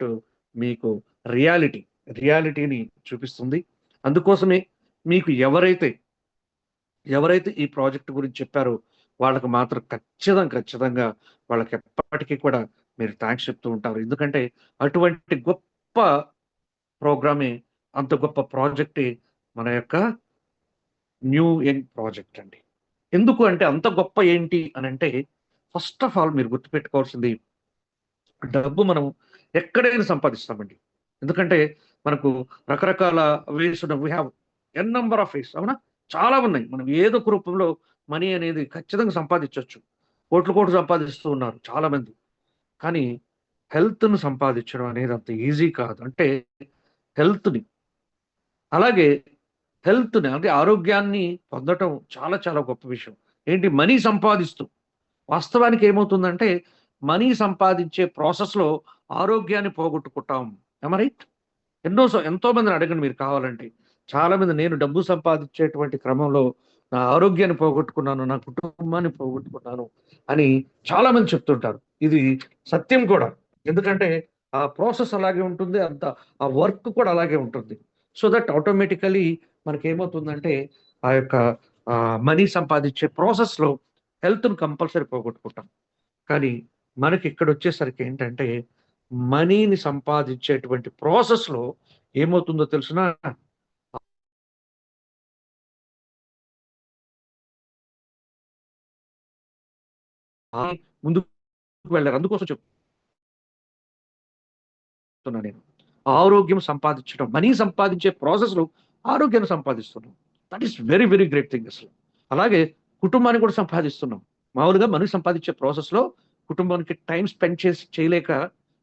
Project మీకు రియాలిటీని చూపిస్తుంది. అందుకోసమే మీకు ఎవరైతే ఈ ప్రాజెక్ట్ గురించి చెప్పారో వాళ్ళకి మాత్రం ఖచ్చితంగా వాళ్ళకి ఎప్పటికీ కూడా మీరు థ్యాంక్స్ చెప్తూ ఉంటారు. ఎందుకంటే అటువంటి గొప్ప ప్రోగ్రామే, అంత గొప్ప ప్రాజెక్టే మన యొక్క న్యూ యంగ్ ప్రాజెక్ట్ అండి. ఎందుకు అంటే అంత గొప్ప ఏంటి అనంటే, ఫస్ట్ ఆఫ్ ఆల్ మీరు గుర్తుపెట్టుకోవాల్సింది, డబ్బు మనం ఎక్కడైనా సంపాదిస్తామండి. ఎందుకంటే మనకు రకరకాల ways we have N number of ways, అవునా? చాలా ఉన్నాయి. మనం ఏదో ఒక రూపంలో మనీ అనేది ఖచ్చితంగా సంపాదించొచ్చు. కోట్లు సంపాదిస్తూ ఉన్నారు చాలా మంది. కానీ హెల్త్‌ని సంపాదించడం అనేది అంత ఈజీ కాదు. అంటే హెల్త్‌ని అలాగే హెల్త్‌ని అంటే ఆరోగ్యాన్ని పొందటం చాలా గొప్ప విషయం. ఏంటి, మనీ సంపాదిస్తూ. వాస్తవానికి ఏమవుతుందంటే, మనీ సంపాదించే ప్రాసెస్‌లో ఆరోగ్యాన్ని పోగొట్టుకుంటాం. Am I right? ఎంతో మందిని అడగండి మీరు కావాలంటే. చాలా మంది, నేను డబ్బు సంపాదించేటువంటి క్రమంలో నా ఆరోగ్యాన్ని పోగొట్టుకున్నాను, నా కుటుంబాన్ని పోగొట్టుకున్నాను అని చాలా మంది చెప్తుంటారు. ఇది సత్యం కూడా. ఎందుకంటే ఆ ప్రాసెస్ అలాగే ఉంటుంది. ఆ వర్క్ కూడా అలాగే ఉంటుంది. సో దట్ ఆటోమేటికల్లీ మనకేమవుతుందంటే, ఆ యొక్క మనీ సంపాదించే ప్రాసెస్‌లో హెల్త్‌ని కంపల్సరీ పోగొట్టుకుంటాం. కానీ మనకిక్కడొచ్చేసరికి ఏంటంటే, మనీని సంపాదించేటువంటి ప్రాసెస్‌లో ఏమవుతుందో తెలుసునా? ముందుకు వెళ్లారు. అందుకోసం చెప్తున్నా నేను. ఆరోగ్యం సంపాదించడం, మనీ సంపాదించే ప్రాసెస్‌లో ఆరోగ్యాన్ని సంపాదిస్తున్నాం. That is very great thing అసలు. అలాగే కుటుంబాన్ని కూడా సంపాదిస్తున్నాం. మామూలుగా మనీ సంపాదించే ప్రాసెస్‌లో కుటుంబానికి టైమ్ స్పెండ్ చేయలేక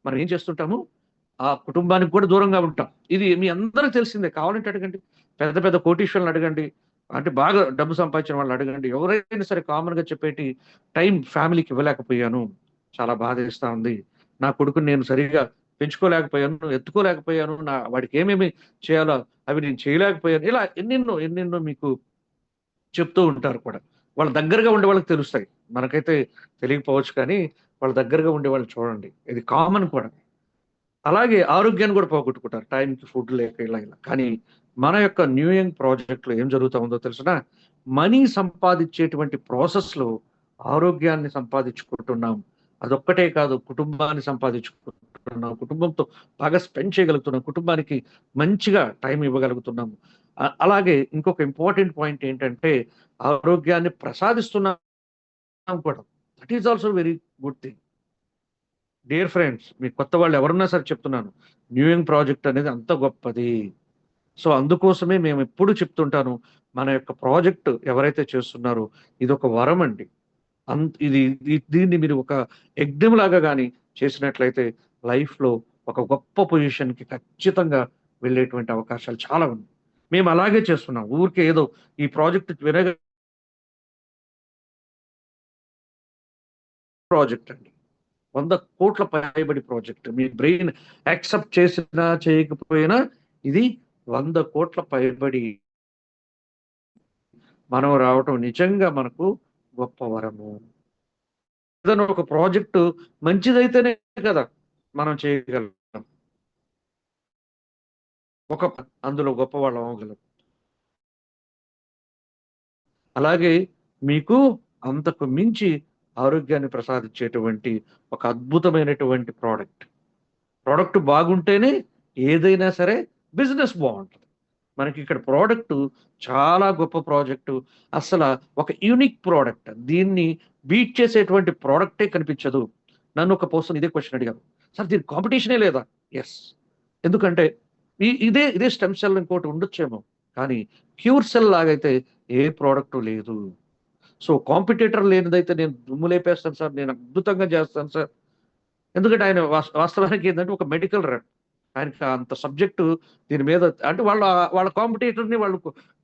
మనం ఏం చేస్తుంటాము, ఆ కుటుంబానికి కూడా దూరంగా ఉంటాం. ఇది మీ అందరికి తెలిసిందే. కావాలంటే అడగండి. పెద్ద కోటీశ్వరులను అడగండి. అంటే బాగా డబ్బు సంపాదించిన వాళ్ళని అడగండి. ఎవరైనా సరే కామన్‌గా చెప్పేటి, టైం ఫ్యామిలీకి ఇవ్వలేకపోయాను. చాలా బాధేస్తా ఉంది. నా కొడుకుని నేను సరిగ్గా పెంచుకోలేకపోయాను, ఎత్తుకోలేకపోయాను. వాడికి ఏమేమి చేయాలో అవి నేను చేయలేకపోయాను. ఇలా ఎన్నెన్నో మీకు చెప్తూ ఉంటారు కూడా. వాళ్ళ దగ్గరగా ఉండే వాళ్ళకి తెలుస్తాయి. మనకైతే తెలియకపోవచ్చు కానీ, వాళ్ళ దగ్గరగా ఉండే వాళ్ళని చూడండి. ఇది కామన్ కూడా. అలాగే ఆరోగ్యాన్ని కూడా పోగొట్టుకుంటారు. టైంకి ఫుడ్ లేక ఇలా. కానీ మన యొక్క న్యూ యంగ్ ప్రాజెక్ట్‌లో ఏం జరుగుతా ఉందో తెలుసునా? మనీ సంపాదించేటువంటి ప్రాసెస్‌లో ఆరోగ్యాన్ని సంపాదించుకుంటున్నాం. అదొక్కటే కాదు, కుటుంబాన్ని సంపాదించుకుంటున్నాం. కుటుంబంతో బాగా స్పెండ్ చేయగలుగుతున్నాం. కుటుంబానికి మంచిగా టైం ఇవ్వగలుగుతున్నాం. అలాగే ఇంకొక ఇంపార్టెంట్ పాయింట్ ఏంటంటే, ఆరోగ్యాన్ని ప్రసాదిస్తున్నాం కూడా. That is also very good thing. Dear friends, మీకు కొత్త వాళ్ళు ఎవరున్నా సరే చెప్తున్నాను. న్యూ యంగ్ ప్రాజెక్ట్ అనేది అంత గొప్పది. సో అందుకోసమే మేమెప్పుడు చెప్తుంటాను, మన యొక్క ప్రాజెక్ట్ ఎవరైతే చేస్తున్నారో ఇదొక వరమండి. దీన్ని మీరు ఒక యజ్ఞంలాగా గాని చేసినట్లయితే లైఫ్‌లో ఒక గొప్ప పొజిషన్‌కి ఖచ్చితంగా వెళ్ళేటువంటి అవకాశాలు చాలా ఉన్నాయి. మేము అలాగే చేస్తున్నాం. ఊరికే ఏదో ఈ ప్రాజెక్ట్ ప్రాజెక్ట్ అండి. 100,00,00,000 పైబడి ప్రాజెక్ట్. మీ బ్రెయిన్ యాక్సెప్ట్ చేసినా, చేయకపోయినా ఇది 100,00,00,000 పైబడి మనం రావటం నిజంగా మనకు గొప్ప వరము. ఏదైనా ఒక ప్రాజెక్టు మంచిదైతేనే కదా మనం చేయగలం. ఒక అందులో గొప్పవాళ్ళం అవ్వగలం. అలాగే మీకు అంతకు మించి ఆరోగ్యాన్ని ప్రసాదించేటువంటి ఒక అద్భుతమైనటువంటి ప్రోడక్ట్. ప్రోడక్ట్ బాగుంటేనే ఏదైనా సరే బిజినెస్ బావుంటది. మనకిక్కడ ప్రోడక్టు చాలా గొప్ప ప్రాజెక్టు. అసల ఒక యూనిక్ ప్రోడక్ట్. దీన్ని బీట్ చేసేటువంటి ప్రోడక్టే కనిపించదు. నన్ను ఒక పర్సన్ ఇదే క్వెషన్ అడిగారు. సార్ దీనికి కాంపిటీషనే లేదా? యెస్. ఎందుకంటే ఇదే స్టెమ్ సెల్ ఇంకోటి ఉండొచ్చేమో. కానీ క్యూర్ సెల్ లాగైతే ఏ ప్రోడక్టు లేదు. సో కాంపిటీటర్ లేనిదైతే నేను దుమ్ము లేపేస్తాను సార్. నేను అద్భుతంగా చేస్తాను సార్. ఎందుకంటే ఆయన వాస్తవానికి ఏందంటే ఒక మెడికల్ రెప్. ఆయనకి అంత సబ్జెక్టు దీని మీద, అంటే వాళ్ళ కాంపిటీటర్‌ని వాళ్ళు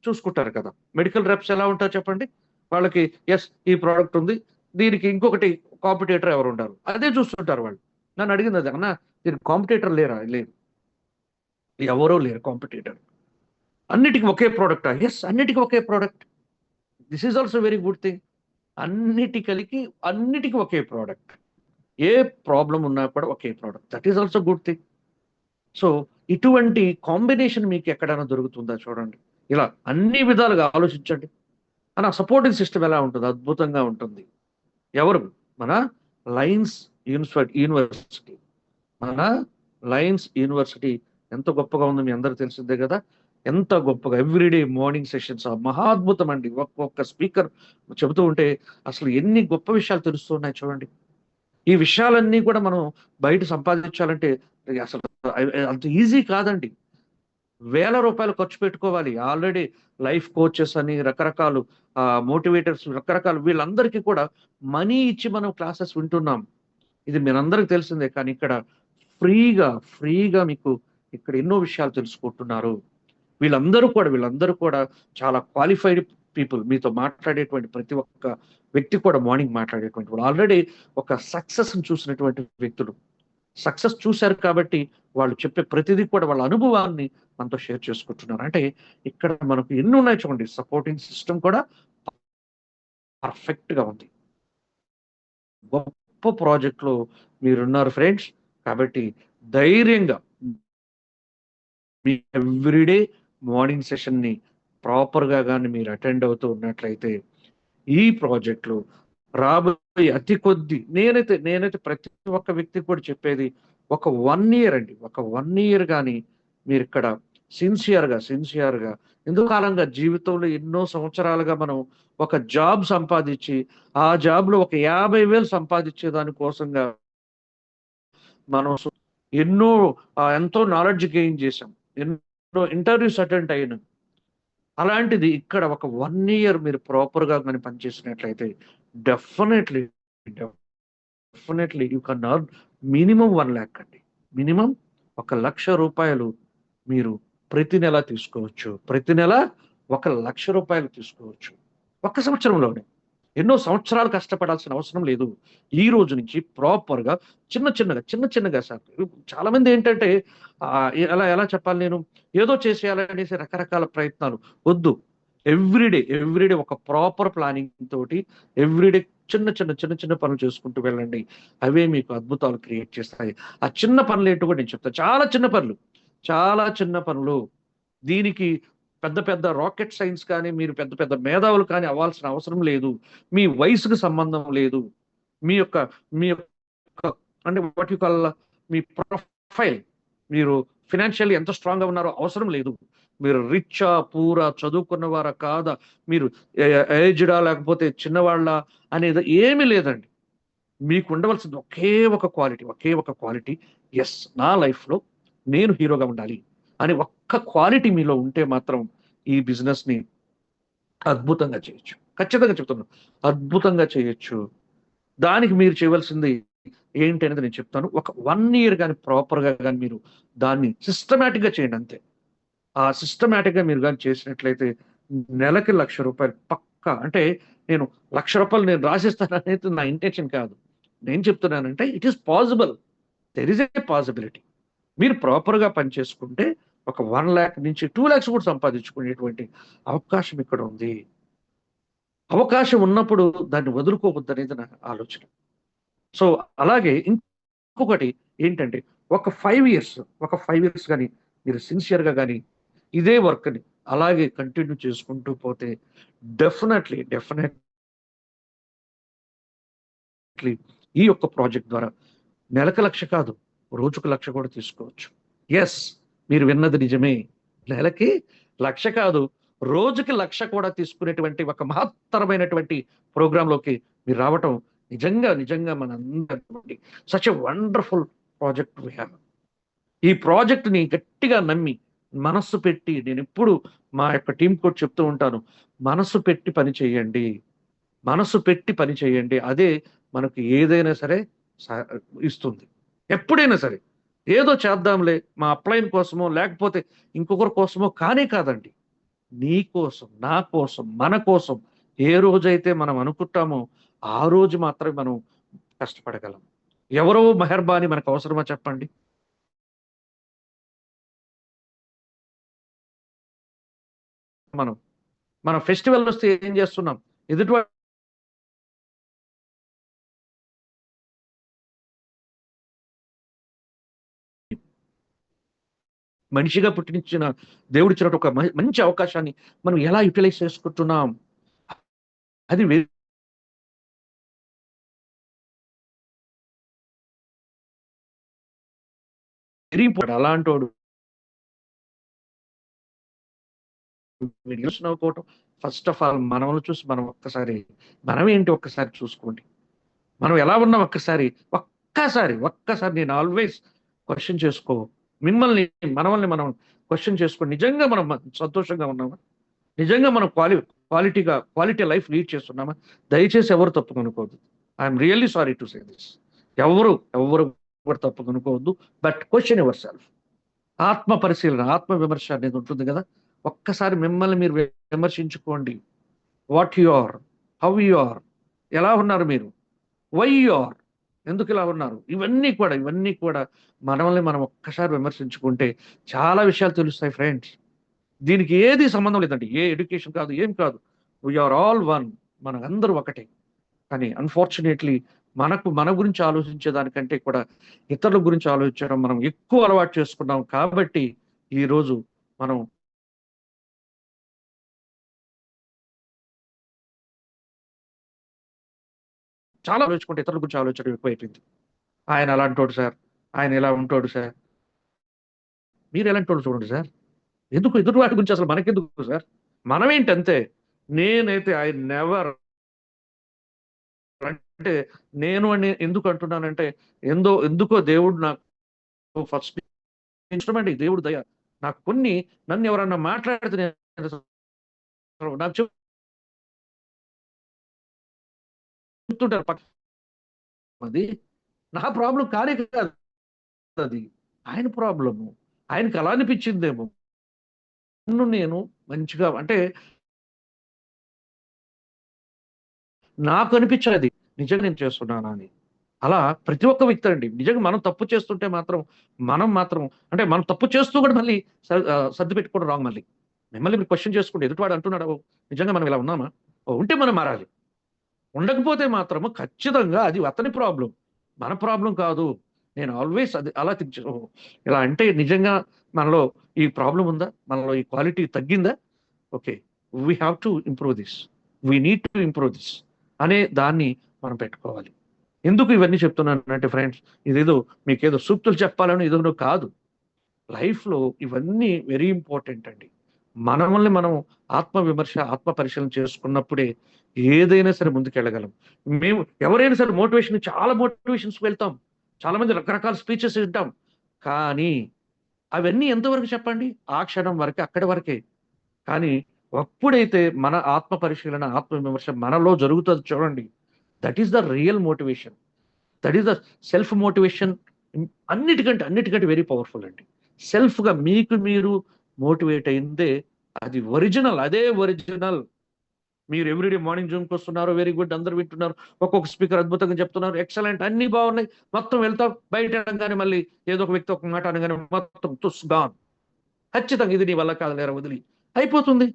చూసుకుంటారు కదా! మెడికల్ రెప్స్ ఎలా ఉంటారో చెప్పండి? వాళ్ళకి యెస్, ఈ ప్రొడక్ట్ ఉంది. దీనికి ఇంకొకటి కాంపిటీటర్ ఎవరుండారు? అదే చూస్తుంటారు వాళ్ళు. నన్ను అడిగింది అదే. "అన్న, దీనికి కాంపిటీటర్ లేరా?" లేదు. ఎవరు లేరు కాంపిటీటర్. అన్నిటికి ఒకే ప్రొడక్టా? యెస్, అన్నిటికి ఒకే product. This is also very good thing. అన్నిటికి ఒకే ప్రొడక్ట్. ఏ ప్రాబ్లమ్ ఉన్నా కూడా ఒకే product. That is also good thing. So ఇటువంటి కాంబినేషన్ మీకు ఎక్కడైనా దొరుకుతుందా చూడండి. ఇలా అన్ని విధాలుగా ఆలోచించండి. అన్న సపోర్టింగ్ సిస్టమ్ ఎలా ఉంటుంది? అద్భుతంగా ఉంటుంది. ఎవరు? మన లయన్స్ యూనివర్సిటీ. మన లయన్స్ యూనివర్సిటీ ఎంత గొప్పగా ఉందో మీ అందరికి తెలిసిందే కదా. ఎంత గొప్పగా ఎవ్రీడే మార్నింగ్ సెషన్స్ మహాద్భుతం అండి. ఒక్కొక్క స్పీకర్ చెబుతూ ఉంటే అసలు ఎన్ని గొప్ప విషయాలు తెలుస్తున్నాయి చూడండి. ఈ విషయాలన్నీ కూడా మనం బయట సంపాదించాలంటే అసలు అంత ఈజీ కాదండి. వేల రూపాయలు ఖర్చు పెట్టుకోవాలి. ఆల్రెడీ లైఫ్ కోచెస్ అని రకరకాలు మోటివేటర్స్ రకరకాలు వీళ్ళందరికీ కూడా మనీ ఇచ్చి మనం క్లాసెస్ వింటున్నాం. ఇది మీరందరికి తెలిసిందే. కానీ ఇక్కడ ఫ్రీగా మీకు ఇక్కడ ఎన్నో విషయాలు తెలుసుకుంటున్నారు. వీళ్ళందరూ కూడా చాలా క్వాలిఫైడ్ పీపుల్. మీతో మాట్లాడేటువంటి ప్రతి ఒక్క వ్యక్తి కూడా మార్నింగ్ మాట్లాడేటువంటి వాళ్ళు ఆల్రెడీ ఒక సక్సెస్ చూసినటువంటి వ్యక్తులు. సక్సెస్ చూశారు కాబట్టి వాళ్ళు చెప్పే ప్రతిదీ కూడా వాళ్ళ అనుభవాన్ని మనతో షేర్ చేసుకుంటున్నారు. అంటే ఇక్కడ మనకు ఎన్ని ఉన్నాయి చూడండి. సపోర్టింగ్ సిస్టమ్ కూడా పర్ఫెక్ట్ గా ఉంది. గొప్ప ప్రాజెక్ట్ లో మీరున్నారు ఫ్రెండ్స్. కాబట్టి ధైర్యంగా మీ ఎవ్రీడే మార్నింగ్ సెషన్ ని ప్రాపర్ గా కానీ మీరు అటెండ్ అవుతూ ఉన్నట్లయితే ఈ ప్రాజెక్ట్ లో రాబోయే అతి కొద్ది నేనైతే ప్రతి ఒక్క వ్యక్తికి కూడా చెప్పేది ఒక 1 ఇయర్ అండి. ఒక 1 ఇయర్ కానీ మీరు ఇక్కడ సిన్సియర్గా ఎందుకు కాలంగా జీవితంలో ఎన్నో సంవత్సరాలుగా మనం ఒక జాబ్ సంపాదించి ఆ జాబ్ లో ఒక 50,000 సంపాదించే దానికోసంగా మనం ఎన్నో ఎంతో నాలెడ్జ్ గెయిన్ చేసాం. ఎన్నో ఇంటర్వ్యూస్ అటెండ్ అయినాం. అలాంటిది ఇక్కడ ఒక 1 ఇయర్ మీరు ప్రాపర్ గా కానీ పనిచేసినట్లయితే definitely definitely you can earn minimum 1 lakh అండి. మినిమం 1,00,000 రూపాయలు మీరు ప్రతి నెల తీసుకోవచ్చు. ప్రతి నెల 1,00,000 రూపాయలు తీసుకోవచ్చు. ఒక్క సంవత్సరంలోనే. ఎన్నో సంవత్సరాలు కష్టపడాల్సిన అవసరం లేదు. ఈ రోజు నుంచి ప్రాపర్ గా చిన్న చిన్నగా సార్. చాలా మంది ఏంటంటే ఎలా చెప్పాలి నేను ఏదో చేసేయాలనేసి రకరకాల ప్రయత్నాలు వద్దు. ఎవ్రీడే ఒక ప్రాపర్ ప్లానింగ్ తోటి ఎవ్రీడే చిన్న చిన్న పనులు చేసుకుంటూ వెళ్ళండి. అవే మీకు అద్భుతాలు క్రియేట్ చేస్తాయి. ఆ చిన్న పనులు ఏంటో కూడా నేను చెప్తాను. చాలా చిన్న పనులు దీనికి పెద్ద పెద్ద రాకెట్ సైన్స్ కానీ మీరు పెద్ద పెద్ద మేధావులు కానీ అవ్వాల్సిన అవసరం లేదు. మీ వయసుకు సంబంధం లేదు. మీ యొక్క మీ యొక్క అంటే what you call me profile మీరు ఫినాన్షియల్లీ ఎంత స్ట్రాంగ్ గా ఉన్నారో అవసరం లేదు. మీరు రిచ్చా పూరా చదువుకున్నవారా కాదా మీరు ఏజ్డా లేకపోతే చిన్నవాళ్ళ అనేది ఏమీ లేదండి. మీకు ఉండవలసింది ఒకే ఒక క్వాలిటీ. ఎస్, నా లైఫ్ లో నేను హీరోగా ఉండాలి అని ఒక్క క్వాలిటీ మీలో ఉంటే మాత్రం ఈ బిజినెస్ ని అద్భుతంగా చేయొచ్చు. ఖచ్చితంగా చెప్తున్నాను, అద్భుతంగా చేయొచ్చు. దానికి మీరు చేయవలసింది ఏంటి అనేది నేను చెప్తాను. ఒక 1 ఇయర్ కానీ ప్రాపర్ గా కానీ మీరు దాన్ని సిస్టమేటిక్ గా చేయండి అంతే. ఆ సిస్టమేటిక్ గా మీరు కానీ చేసినట్లయితే నెలకి 1,00,000 రూపాయలు పక్కా. అంటే నేను 1,00,000 రూపాయలు నేను రాసిస్తాను అనేది నా ఇంటెన్షన్ కాదు. నేను చెప్తున్నానంటే it is possible. There is a possibility. మీరు ప్రాపర్ గా పని చేసుకుంటే ఒక 1 lakh నుంచి 2 lakhs కూడా సంపాదించుకునేటువంటి అవకాశం ఇక్కడ ఉంది. అవకాశం ఉన్నప్పుడు దాన్ని వదులుకోవద్దు అనేది నా ఆలోచన. సో అలాగే ఇంకొకటి ఏంటంటే ఒక 5 ఇయర్స్ కానీ మీరు సిన్సియర్ గా కానీ ఇదే వర్క్ ని అలాగే కంటిన్యూ చేసుకుంటూ పోతే డెఫినెట్లీ ఈ యొక్క ప్రాజెక్ట్ ద్వారా నెలకు 1,00,000 కాదు, రోజుకు 1,00,000 కూడా తీసుకోవచ్చు. ఎస్, మీరు విన్నది నిజమే. నెలకి 1,00,000 కాదు, రోజుకి 1,00,000 కూడా తీసుకునేటువంటి ఒక మహత్తరమైనటువంటి ప్రోగ్రామ్ లోకి మీరు రావటం నిజంగా మనందరి such a wonderful project we have. ఈ ప్రాజెక్ట్ ని గట్టిగా నమ్మి మనస్సు పెట్టి నేను ఎప్పుడు మా యొక్క టీం కూడా చెప్తూ ఉంటాను, మనస్సు పెట్టి పని చేయండి. అదే మనకు ఏదైనా సరే ఇస్తుంది. ఎప్పుడైనా సరే ఏదో చేద్దాంలే మా అప్లైన్ కోసమో లేకపోతే ఇంకొకరి కోసమో కానే కాదండి. నీ కోసం, నా కోసం, మన కోసం ఏ రోజైతే మనం అనుకుంటామో ఆ రోజు మాత్రమే మనం కష్టపడగలం. ఎవరో మెహర్బానీ మనకు అవసరమా చెప్పండి? మనం మన ఫెస్టివల్ వస్తే ఏం చేస్తున్నాం? ఎదుటి మనిషిగా పుట్టించిన దేవుడిచ్చినట్టు ఒక మంచి అవకాశాన్ని మనం ఎలా యూటిలైజ్ చేసుకుంటున్నాం, అది వెరీ ఇంపార్టెంట్. అలాంటి వాడు నవ్వుకోవటం. ఫస్ట్ ఆఫ్ ఆల్ మనల్ని చూసి మనం ఒక్కసారి, మనం ఏంటి ఒక్కసారి చూసుకోండి. మనం ఎలా ఉన్నాం ఒక్కసారి, ఒక్కసారి నేను ఆల్వేస్ క్వశ్చన్ చేసుకో. మిమ్మల్ని, మనల్ని మనం క్వశ్చన్ చేసుకోండి. నిజంగా మనం సంతోషంగా ఉన్నామా? నిజంగా మనం క్వాలిటీ లైఫ్ లీడ్ చేస్తున్నామా? దయచేసి ఎవరు తప్పు కనుకోవద్దు. I'm really sorry to say this. ఎవరు ఎవరు ఎవరు తప్పు కనుకోవద్దు. But question yourself. ఆత్మ పరిశీలన, ఆత్మ విమర్శ అనేది ఉంటుంది కదా. ఒక్కసారి మిమ్మల్ని మీరు విమర్శించుకోండి. What you are, how you are, ఎలా ఉన్నారు మీరు, వై యు ఆర్, ఎందుకు ఇలా ఉన్నారు, ఇవన్నీ కూడా మనల్ని మనం ఒక్కసారి విమర్శించుకుంటే చాలా విషయాలు తెలుస్తాయి ఫ్రెండ్స్. దీనికి ఏది సంబంధం లేదండి, ఏ ఎడ్యుకేషన్ కాదు, ఏం కాదు. వీఆర్ ఆల్ వన్, మన అందరూ ఒకటే. కానీ అన్ఫార్చునేట్లీ మన గురించి ఆలోచించే దానికంటే కూడా ఇతరుల గురించి ఆలోచించడం మనం ఎక్కువ అలవాటు చేసుకున్నాం. కాబట్టి ఈరోజు మనం చాలా ఆలోచించుకుంటే ఇతరుల గురించి ఆలోచించడం ఎక్కువైపోయింది. ఆయన అలాంటోడు సార్, ఆయన ఇలా ఉంటాడు సార్, మీరు ఎలాంటి వాడు చూడండి సార్. ఎందుకు ఎదుటి వాటి గురించి అసలు మనకెందుకు సార్? మనమేంటి అంతే. నేనైతే ఐ నెవర్, అంటే నేను అని ఎందుకు అంటున్నానంటే, ఎందుకో దేవుడు నాకు ఫస్ట్ ఇన్స్ట్రుమెంట్, దేవుడు దయ. నాకు కొన్ని, నన్ను ఎవరన్నా మాట్లాడితే నాకు చెప్తుంటారు పక్క, అది నా ప్రాబ్లం కానే కాదు, అది ఆయన ప్రాబ్లము. ఆయనకి అలా అనిపించిందేమో. నన్ను నేను మంచిగా, అంటే నాకు అనిపించేది నిజంగా నేను చేస్తున్నానా అని. అలా ప్రతి ఒక్క వ్యక్తి అండి. నిజంగా మనం తప్పు చేస్తుంటే మాత్రం, మనం మాత్రం, అంటే మనం తప్పు చేస్తూ కూడా మళ్ళీ సర్ది పెట్టుకోవడం రాంగ్. మళ్ళీ మిమ్మల్ని మీరు క్వశ్చన్ చేసుకుంటే ఎదుటివాడు అంటున్నాడు, నిజంగా మనం ఇలా ఉన్నామా? ఉంటే మనం మారాలి. ఉండకపోతే మాత్రము ఖచ్చితంగా అది అతని ప్రాబ్లం, మన ప్రాబ్లం కాదు. నేను ఆల్వేస్ అది అలా థింక్ ఇలా అంటే నిజంగా మనలో ఈ ప్రాబ్లం ఉందా, మనలో ఈ క్వాలిటీ తగ్గిందా, okay, we have to improve this, we need to improve this అనే దాన్ని మనం పెట్టుకోవాలి. ఎందుకు ఇవన్నీ చెప్తున్నానంటే ఫ్రెండ్స్, ఇదేదో మీకేదో సూక్తులు చెప్పాలని ఏదో కాదు. లైఫ్లో ఇవన్నీ వెరీ ఇంపార్టెంట్ అండి. మనల్ని మనం ఆత్మ విమర్శ, ఆత్మ పరిశీలన చేసుకున్నప్పుడే ఏదైనా సరే ముందుకెళ్ళగలం. మేము ఎవరైనా సరే చాలా మోటివేషన్స్ వెళ్తాం, చాలా మంది రకరకాల స్పీచెస్ వింటాం. కానీ అవన్నీ ఎంతవరకు చెప్పండి, ఆ క్షణం వరకే, అక్కడి వరకే. కానీ అప్పుడైతే మన ఆత్మ పరిశీలన, ఆత్మ విమర్శ మనలో జరుగుతుంది చూడండి, that is the real motivation, that is the self motivation. అన్నిటికంటే వెరీ పవర్ఫుల్ అండి. సెల్ఫ్గా మీకు మీరు మోటివేట్ అయిందే అది ఒరిజినల్, అదే ఒరిజినల్. మీరు ఎవ్రీడే మార్నింగ్ జూమ్కి వస్తున్నారు, వెరీ గుడ్, అందరు వింటున్నారు, ఒక్కొక్క స్పీకర్ అద్భుతంగా చెప్తున్నారు, ఎక్సలెంట్, అన్ని బాగున్నాయి. మొత్తం వెళ్తాం, బయట అనగానే మళ్ళీ ఏదో ఒక వ్యక్తి ఒక మాట అనగానే మొత్తం తుస్ గాన్. ఖచ్చితంగా ఇది నీ వల్ల కాదు, లేరా వదిలి అయిపోతుంది.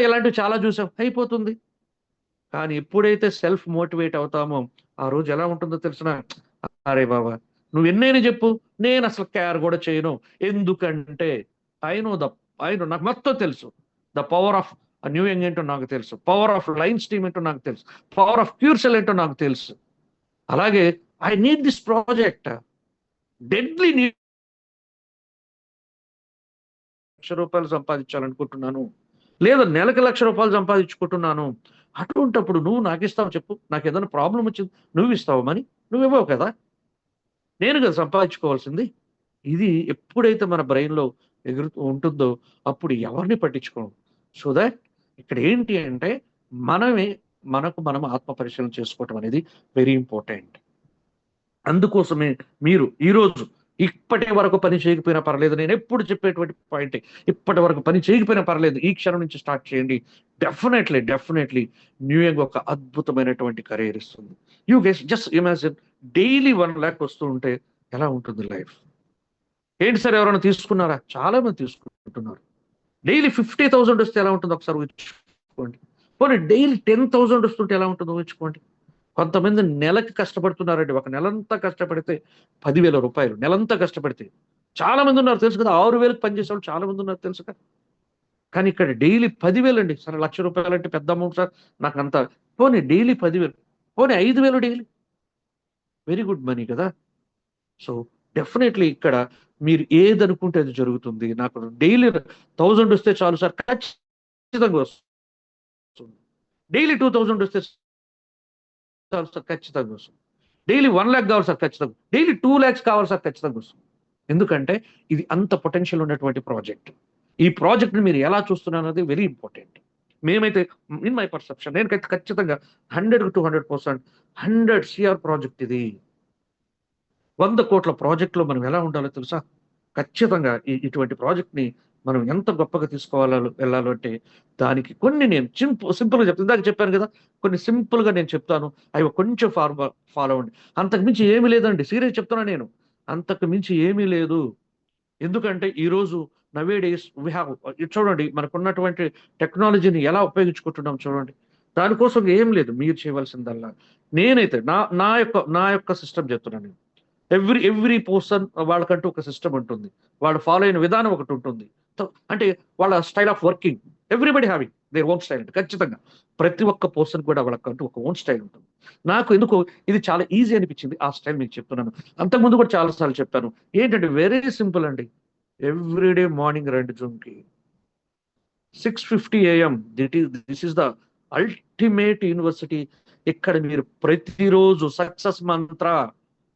ఇలాంటివి చాలా చూసాం, అయిపోతుంది. కానీ ఎప్పుడైతే సెల్ఫ్ మోటివేట్ అవుతామో ఆ రోజు ఎలా ఉంటుందో తెలిసిన, అరే బాబా నువ్వు ఎన్నైనా చెప్పు, నేను అసలు కేర్ కూడా చేయను. ఎందుకంటే నాకు మొత్తం తెలుసు. The power of new young ఏంటో నాకు తెలుసు, పవర్ ఆఫ్ లైన్ స్ట్రీమ్ ఏంటో నాకు తెలుసు, పవర్ ఆఫ్ క్యూర్సెల్ ఏంటో నాకు తెలుసు. అలాగే I need this project deadly need. ₹1,00,000 సంపాదించాలనుకుంటున్నాను, లేదా నెలకు ₹1,00,000 సంపాదించుకుంటున్నాను. అటువంటప్పుడు నువ్వు నాకు ఇస్తావు చెప్పు, నాకు ఏదైనా ప్రాబ్లం వచ్చింది నువ్వు ఇస్తావు మనీ, నువ్వు ఇవ్వవు కదా, నేను కదా సంపాదించుకోవాల్సింది. ఇది ఎప్పుడైతే మన బ్రెయిన్లో ఎగురుతూ ఉంటుందో అప్పుడు ఎవరిని పట్టించుకోం. సో దాట్ ఇక్కడ ఏంటి అంటే, మనమే మనం ఆత్మ పరిశీలన చేసుకోవటం అనేది వెరీ ఇంపార్టెంట్. అందుకోసమే మీరు ఈరోజు ఇప్పటి వరకు పని చేయకపోయినా పర్లేదు, నేను ఎప్పుడు చెప్పేటువంటి పాయింట్, ఇప్పటి వరకు పని చేయకపోయినా పర్లేదు, ఈ క్షణం నుంచి స్టార్ట్ చేయండి. డెఫినెట్లీ న్యూ ఇయర్ ఒక అద్భుతమైనటువంటి కెరీర్ ఇస్తుంది. You guess, just imagine, daily 1,00,000 వస్తూ ఉంటే ఎలా ఉంటుంది లైఫ్? ఏంటి సార్ ఎవరైనా తీసుకున్నారా? చాలా మంది తీసుకుంటున్నారు. డైలీ 50,000 వస్తే ఎలా ఉంటుందో ఒకసారి ఊహించుకోండి. పోనీ డైలీ 10,000 వస్తుంటే ఎలా ఉంటుందో ఊహించుకోండి. కొంతమంది నెలకి కష్టపడుతున్నారండి, ఒక నెలంతా కష్టపడితే ₹10,000, నెలంతా కష్టపడితే. చాలా మంది ఉన్నారు తెలుసు కదా, 6,000కి పనిచేసే వాళ్ళు చాలా మంది ఉన్నారు తెలుసు కదా. కానీ ఇక్కడ డైలీ 10,000 అండి. సరే ₹1,00,000 అంటే పెద్ద అమౌంట్ సార్, నాకు అంత. పోనీ డైలీ 10,000, పోనీ 5,000 డైలీ, వెరీ గుడ్ మనీ కదా. సో డెఫినెట్లీ ఇక్కడ మీరు ఏదనుకుంటే అది జరుగుతుంది. నాకు డైలీ 1000 వస్తే చాలు సార్, ఖచ్చితంగా వస్తుంది. డైలీ 2000 వస్తే చాలు సార్, ఖచ్చితంగా వస్తుంది. డైలీ 1,00,000 కావాలి సార్, ఖచ్చితంగా. డైలీ 2,00,000 కావాలి సార్, ఖచ్చితంగా వస్తుంది. ఎందుకంటే ఇది అంత పొటెన్షియల్ ఉన్నటువంటి ప్రాజెక్ట్. ఈ ప్రాజెక్ట్ని మీరు ఎలా చూస్తున్నారు అనేది వెరీ ఇంపార్టెంట్. మేమైతే, ఇన్ మై పర్సెప్షన్, నేను ఖచ్చితంగా 100% 100 CR ప్రాజెక్ట్ ఇది. 100 కోట్ల ప్రాజెక్ట్లో మనం ఎలా ఉండాలో తెలుసా? ఖచ్చితంగా ఇటువంటి ప్రాజెక్ట్ని మనం ఎంత గొప్పగా వెళ్ళాలో అంటే దానికి కొన్ని నేను సింపుల్గా చెప్తాను. ఇందాక చెప్పాను కదా, కొన్ని సింపుల్గా నేను చెప్తాను, అవి కొంచెం ఫాలో అవ్వండి. అంతకు మించి ఏమీ లేదండి, సీరియస్ చెప్తున్నా నేను. అంతకు మించి ఏమీ లేదు. ఎందుకంటే ఈరోజు నవే డేస్ వీ హ్యావ్, చూడండి మనకున్నటువంటి టెక్నాలజీని ఎలా ఉపయోగించుకుంటున్నాం చూడండి. దానికోసం ఏం లేదు, మీరు చేయవలసిందల్లా, నేనైతే నా యొక్క సిస్టమ్ చెప్తున్నాను. ఎవ్రీ పర్సన్ వాళ్ళకంటూ ఒక సిస్టమ్ ఉంటుంది, వాళ్ళు ఫాలో అయిన విధానం ఒకటి ఉంటుంది. అంటే వాళ్ళ style of working, everybody having their own style. ఖచ్చితంగా ప్రతి ఒక్క పర్సన్ కూడా వాళ్ళకంటూ ఒక ఓన్ స్టైల్ ఉంటుంది. నాకు ఎందుకు ఇది చాలా ఈజీ అనిపించింది, ఆ స్టైల్ మీకు చెప్తున్నాను. అంతకుముందు కూడా చాలా సార్లు చెప్పాను. ఏంటంటే వెరీ సింపుల్ అండి. ఎవ్రీడే మార్నింగ్ రండి జూమ్కి, 6:50 AM. This is the ultimate university. ఇక్కడ మీరు ప్రతిరోజు సక్సెస్ మంత్ర,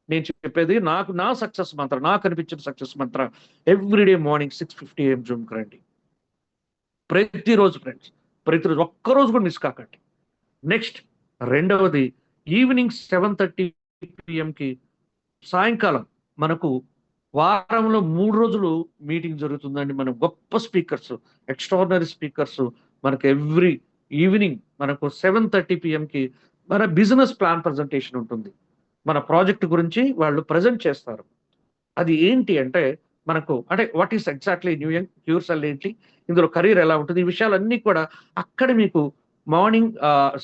నేను చెప్పేది నా సక్సెస్ మంత్ర, నాకు అనిపించిన success Mantra, everyday morning 6:50 AM జూమ్కి రండి. ప్రతిరోజు ఫ్రెండ్స్, ప్రతిరోజు, ఒక్కరోజు కూడా మిస్ కాకండి. నెక్స్ట్ రెండవది, ఈవినింగ్ 7:30 PM సాయంకాలం మనకు వారంలో 3 రోజులు మీటింగ్ జరుగుతుందండి. మన గొప్ప స్పీకర్స్, ఎక్స్ట్రాడినరీ స్పీకర్స్ మనకు ఎవ్రీ ఈవినింగ్ మనకు 7:30 PM మన బిజినెస్ ప్లాన్ ప్రజెంటేషన్ ఉంటుంది. మన ప్రాజెక్ట్ గురించి వాళ్ళు ప్రజెంట్ చేస్తారు. అది ఏంటి అంటే మనకు, అంటే what is exactly new young cure cell ఏంటి, ఇందులో కెరీర్ ఎలా ఉంటుంది, ఈ విషయాలన్నీ కూడా అక్కడ మీకు మార్నింగ్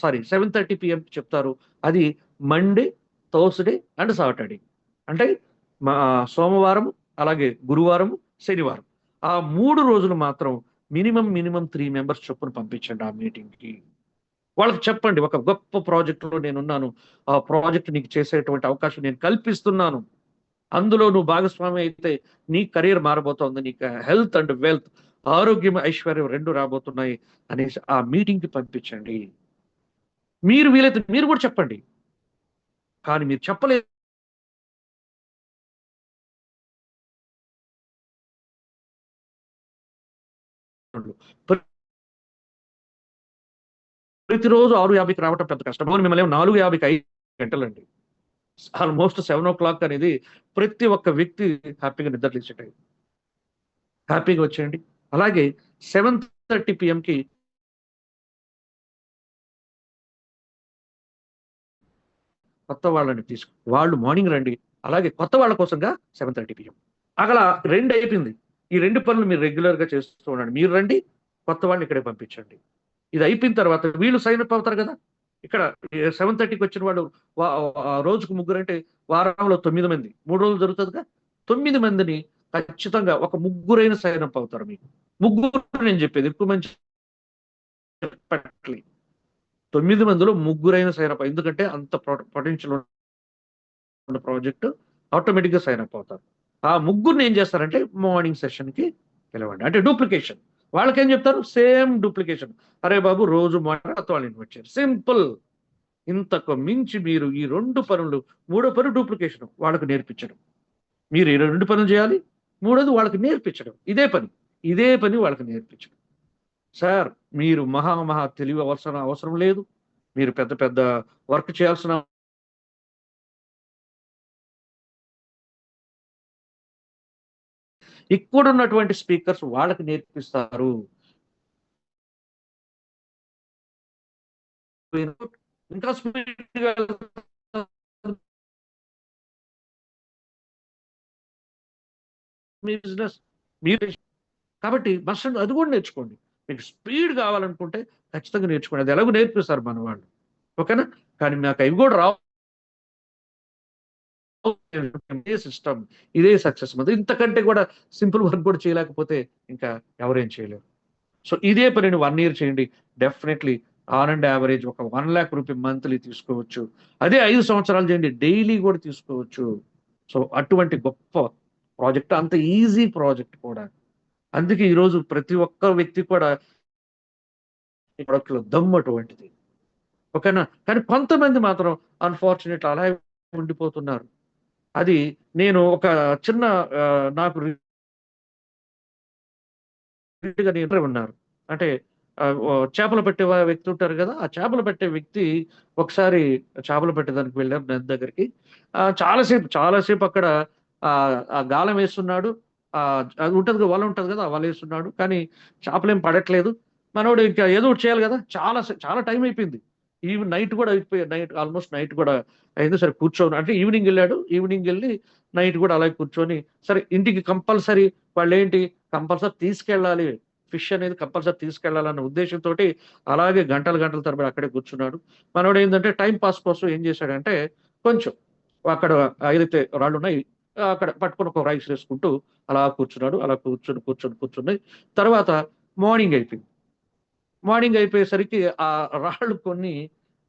7:30 PM చెప్తారు. అది మండే, థర్స్డే అండ్ సాటర్డే. అంటే సోమవారం, అలాగే గురువారం, శనివారం, ఆ 3 రోజులు మాత్రం మినిమం 3 మెంబర్స్ చొప్పున పంపించండి ఆ మీటింగ్కి. వాళ్ళకి చెప్పండి, ఒక గొప్ప ప్రాజెక్టులో నేనున్నాను, ఆ ప్రాజెక్ట్ నీకు చేసేటువంటి అవకాశం నేను కల్పిస్తున్నాను, అందులో నువ్వు భాగస్వామి అయితే నీ కెరీర్ మారబోతోంది, నీకు హెల్త్ అండ్ వెల్త్, ఆరోగ్యం ఐశ్వర్యం 2 రాబోతున్నాయి అనేసి ఆ మీటింగ్కి పంపించండి. మీరు వీలైతే మీరు కూడా చెప్పండి. కానీ మీరు చెప్పలేదు, ప్రతిరోజు 6:50కి రావటం పెద్ద కష్టం. మిమ్మల్ని 4:50కి 5 గంటలండి. ఆల్మోస్ట్ 7:00 అనేది ప్రతి ఒక్క వ్యక్తి హ్యాపీగా నిద్రలేసే టైం. హ్యాపీగా వచ్చేయండి. అలాగే 7:30 PMకి కొత్త వాళ్ళని వాళ్ళు మార్నింగ్ రండి. అలాగే కొత్త వాళ్ళ కోసంగా 7:30 PM. అక్కడ 2 అయిపోయింది. ఈ 2 పనులు మీరు రెగ్యులర్గా చేస్తూ ఉండండి. మీరు రండి, కొత్త వాళ్ళని ఇక్కడే పంపించండి. ఇది అయిపోయిన తర్వాత వీళ్ళు సైన్ అప్ అవుతారు కదా. ఇక్కడ 7:30కి వచ్చిన వాళ్ళు రోజుకు 3 అంటే వారంలో 9 మంది, 3 రోజులు జరుగుతుందిగా. 9 మందిని ఖచ్చితంగా ఒక 3 సైన్ అప్ అవుతారు. మీకు 3 నేను చెప్పేది, ఎక్కువ మంది చెప్పట్లేదు. 9 మందిలో 3 సైన్ అప్, ఎందుకంటే అంత పొటెన్షియల్ ఉన్న ప్రాజెక్ట్, ఆటోమేటిక్గా సైన్ అప్ అవుతారు. ఆ 3 ఏం చేస్తారంటే మార్నింగ్ సెషన్కి పిలవండి. అంటే డూప్లికేషన్. వాళ్ళకేం చెప్తారు, సేమ్ డూప్లికేషన్. అరే బాబు రోజు కొత్త వాళ్ళు ఇన్వైట్ చేయాలి, సింపుల్. ఇంతకు మించి మీరు ఈ 2 పనులు, 3వ పని డూప్లికేషన్ వాళ్ళకు నేర్పించడం, మీరు ఈ 2 పనులు చేయాలి. 3వది వాళ్ళకి నేర్పించడం, ఇదే పని వాళ్ళకి నేర్పించడం. సార్ మీరు మహా తెలివి అవసరం లేదు, మీరు పెద్ద పెద్ద వర్క్ చేయాల్సిన ఇక్కడ ఉన్నటువంటి స్పీకర్స్ వాళ్ళకి నేర్పిస్తారు. ఇంకా స్పీడ్గా బిజినెస్ మీరు, కాబట్టి మస్ట్ అది కూడా నేర్చుకోండి. మీకు స్పీడ్ కావాలనుకుంటే ఖచ్చితంగా నేర్చుకోండి. అది ఎలాగో నేర్పిస్తారు మన వాళ్ళు, ఓకేనా. కానీ నాకు అవి కూడా రావు ఇదే సిస్టమ్, ఇదే సక్సెస్ మంది. ఇంతకంటే కూడా సింపుల్ వర్క్ కూడా చేయలేకపోతే ఇంకా ఎవరేం చేయలేరు. సో ఇదే పనిని 1 year చేయండి. డెఫినెట్లీ ఆన్ అండ్ యావరేజ్ ఒక 1 lakh రూపీ మంత్లీ తీసుకోవచ్చు. అదే 5 సంవత్సరాలు చేయండి, డైలీ కూడా తీసుకోవచ్చు. సో అటువంటి గొప్ప ప్రాజెక్ట్, అంత ఈజీ ప్రాజెక్ట్ కూడా. అందుకే ఈరోజు ప్రతి ఒక్క వ్యక్తి కూడా ఈ ప్రొడక్ట్లో దమ్ము అటువంటిది. ఓకేనా? కానీ కొంతమంది మాత్రం అన్ఫార్చునేట్ అలా ఉండిపోతున్నారు. అది నేను ఒక చిన్న నాకు రీసెంట్‌గా నేను ఉన్నారు. అంటే చేపలు పెట్టే వ్యక్తి ఉంటారు కదా! ఆ చేపలు పెట్టే వ్యక్తి ఒకసారి చేపలు పట్టేదానికి వెళ్ళారు నది దగ్గరికి. చాలా సేపు అక్కడ ఆ గాలం వేస్తున్నాడు. అది ఉంటది వల ఉంటది కదా! ఆ వలేస్తున్నాడు. కానీ చేపలేం పడట్లేదు. మనోడు ఇంకా ఏదో ఒకటి చేయాలి కదా! చాలా టైం అయిపోయింది. నైట్ కూడా అయిపోయింది. ఆల్‌మోస్ట్ నైట్ కూడా అయింది. సరే కూర్చొని అంటే ఈవినింగ్ ఎళ్ళాడు. ఈవినింగ్ ఎళ్లి నైట్ కూడా అలాగే కూర్చొని సరే ఇంటికి కంపల్సరీ వాళ్ళేంటి కంపల్సరీ తీసుకెళ్ళాలి. ఫిష్ అనేది కంపల్సరీ తీసుకెళ్ళాలన్న ఉద్దేశ్యంతోటి అలాగే గంటల తరబడి అక్కడే కూర్చున్నాడు. మనోడేందంటే టైమ్ పాస్ కోసం ఏం చేశాడంటే కొంచెం అక్కడ ఏదైతే రాళ్ళున్నాయి అక్కడ పట్టుకొని ఒక రైస్ వేసుకుంటూ అలా కూర్చున్నాడు. అలా కూర్చొని తర్వాత మార్నింగ్ అయిపోయింది. మార్నింగ్ అయిపోయేసరికి ఆ రాళ్ళు కొన్ని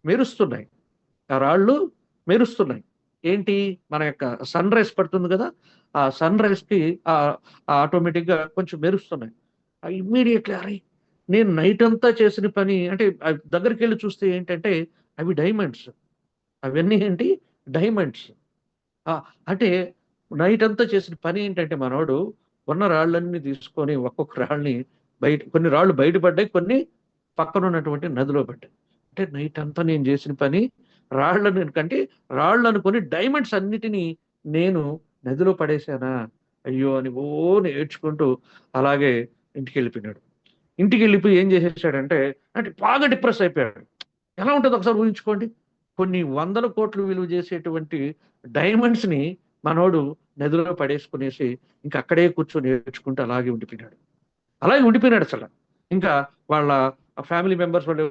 మెరుస్తున్నాయి. ఆ రాళ్ళు మెరుస్తున్నాయి. ఏంటి? మన యొక్క సన్‌రైజ్ పడుతుంది గదా! ఆ సన్‌రైజ్‌కి ఆటోమేటిక్‌గా కొంచెం మెరుస్తున్నాయి. ఇమ్మీడియేట్‌లీ అరె! నేను నైటంతా చేసిన పని అంటే దగ్గరికెళ్లి చూస్తే ఏంటంటే అవి డైమండ్స్. అవన్నీ ఏంటి? డైమండ్స్. ఆ! అంటే నైటంతా చేసిన పని ఏంటంటే మనోడు ఉన్న రాళ్ళన్నీ తీసుకొని ఒక్కొక్క రాళ్ళని కొన్ని రాళ్ళు బయట పడ్డాయి. కొన్ని పక్కనున్నటువంటి నదిలో పడ్డాయి. అంటే నైటంతా నేను చేసిన పని రాళ్ళనుకొని డైమండ్స్ అన్నిటిని నేను నదిలో పడేశానా? అయ్యో! అని నేడ్చుకుంటూ అలాగే ఇంటికెళ్ళిపోయినాడు. ఇంటికెళ్ళిపోయి ఏం చేసేసాడంటే అంటే బాగా డిప్రెస్ అయిపోయాడు. ఎలా ఉంటదో ఒకసారి ఊహించుకోండి. కొన్ని వందల కోట్లు విలువ చేసేటువంటి డైమండ్స్‌ని మనోడు నదిలో పడేసుకునేసి ఇంక అక్కడే కూర్చొని ఏడ్చుకుంటూ అలాగే ఉండిపోయినాడు. అలాగే ఉండిపోయినాడసల. ఇంకా వాళ్ళ ఫ్యామిలీ మెంబర్స్ వాళ్ళు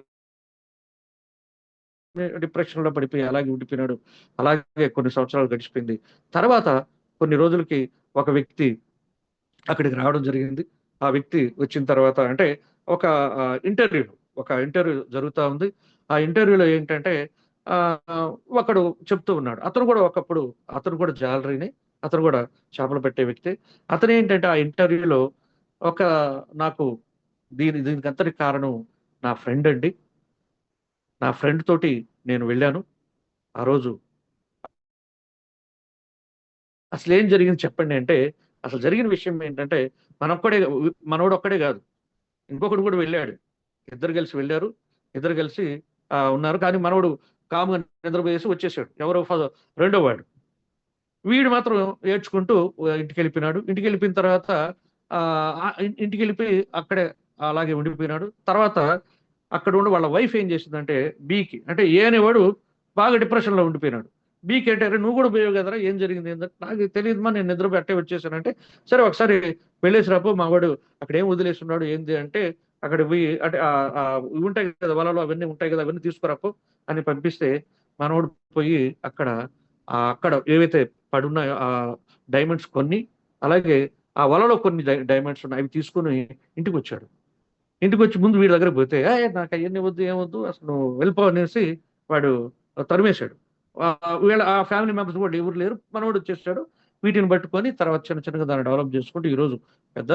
డిప్రెషన్‌లో పడిపోయి అలాగే ఉండిపోయినాడు. అలాగే కొన్ని సంవత్సరాలు గడిచిపోయింది. తర్వాత కొన్ని రోజులకి ఒక వ్యక్తి అక్కడికి రావడం జరిగింది. ఆ వ్యక్తి వచ్చిన తర్వాత అంటే ఒక ఇంటర్వ్యూ జరుగుతా ఉంది. ఆ ఇంటర్వ్యూలో ఏంటంటే ఒకడు చెప్తూ ఉన్నాడు. అతను కూడా జాలరీనే. అతను కూడా చేపలు పట్టే వ్యక్తే. అతనేంటంటే ఆ ఇంటర్వ్యూలో ఒక నాకు దీనికంతటికి కారణం నా ఫ్రెండ్ అండి. నా ఫ్రెండ్ తోటి నేను వెళ్ళాను. ఆ రోజు అసలేం జరిగింది చెప్పండి అంటే, అసలు జరిగిన విషయం ఏంటంటే మనోడొక్కడే గాదు. ఇంకొకడు కూడా వెళ్ళాడు. ఇద్దరు కలిసి వెళ్లారు. ఇద్దరు కలిసి ఉన్నారు. కానీ మనవడు కామ్‌గా నిద్రపోయేసి వచ్చేసాడు. రెండో వాడు. వీడు మాత్రం ఏడ్చుకుంటూ ఇంటికెళ్ళిపోయినాడు. ఇంటికెళ్ళిపోయిన తర్వాత ఇంటికెళ్ళిపోయి అక్కడే అలాగే ఉండిపోయినాడు. తర్వాత అక్కడ ఉండి వాళ్ళ వైఫ్ ఏం చేసిందంటే అంటే ఏ అనేవాడు బాగా డిప్రెషన్‌లో ఉండిపోయినాడు. బీకి అంటే "అరె! నువ్వు కూడా పోయావు కదరా! ఏం జరిగింది?" ఏందంటే, "నాకు తెలీదుమా నేను నిద్రపోయి అట్టే వచ్చేసానంటే." "సరే ఒకసారి వెళ్ళేసి రాపో మా వాడు అక్కడేం వదిలేసున్నాడు ఏంది" అంటే అక్కడికి పోయి అంటే ఇవి ఉంటాయి కదా! వలలు అవన్నీ ఉంటాయి కదా! అవన్నీ తీసుకురాపో అని పంపిస్తే మనోడు పోయి అక్కడ ఏవైతే పడున్నాయో డైమండ్స్ కొన్ని, అలాగే ఆ వలలో కొన్ని డైమండ్స్ ఉన్నాయి. అవి తీసుకొని ఇంటికొచ్చాడు. ఇంటికొచ్చి ముందు వీడి దగ్గరకి పోతే, నాకు అయన్నీ వద్దు, ఏమొద్దు అసలు నువ్వు వెళ్ళిపో" అనేసి వాడు తరిమేశాడు. ఆ ఫ్యామిలీ మెంబర్స్ కూడా ఎవరు లేరు. మనోడు వచ్చేసాడు. వీటిని పట్టుకొని తర్వాత చిన్నగా దాన్ని డెవలప్ చేసుకుంటూ ఈరోజు పెద్ద